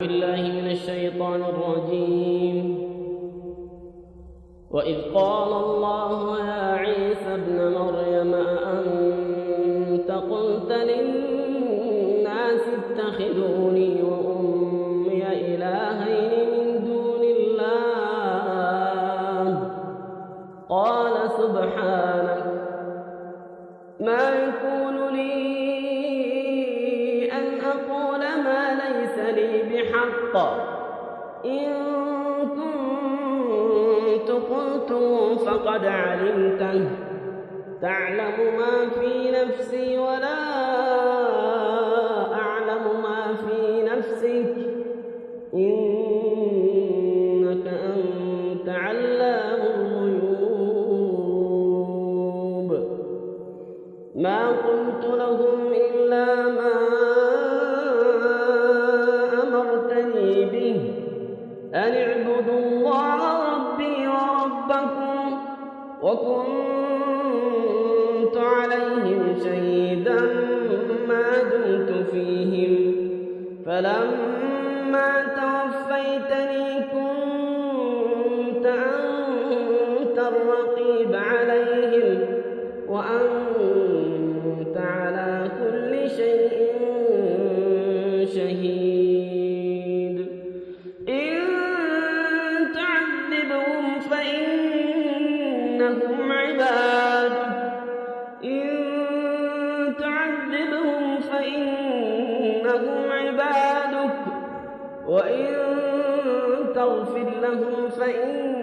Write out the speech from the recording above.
بالله من الشيطان الرجيم. وإذ قال الله يا عيسى ابن مريم أأنت قلت للناس اتخذوني وأمي إلهين من دون الله قال سبحانك ما يكون لي أن أقول ما ليس لي بحق إن كنت قلته فقد علمته تعلم ما في نفسي ولا أعلم ما في نفسك إنك أنت علام الغيوب. ما قلت لهم إلا ما أمرتني به أن اعبدوا الله ربي وربكم وكنت عليهم شهيدا ما دمت فيهم فلما توفيتني كنت أنت الرقيب عليهم وأنت على كل شيء شهيد. إن تعذبهم فإنهم عبادك وإن تغفر لهم فإن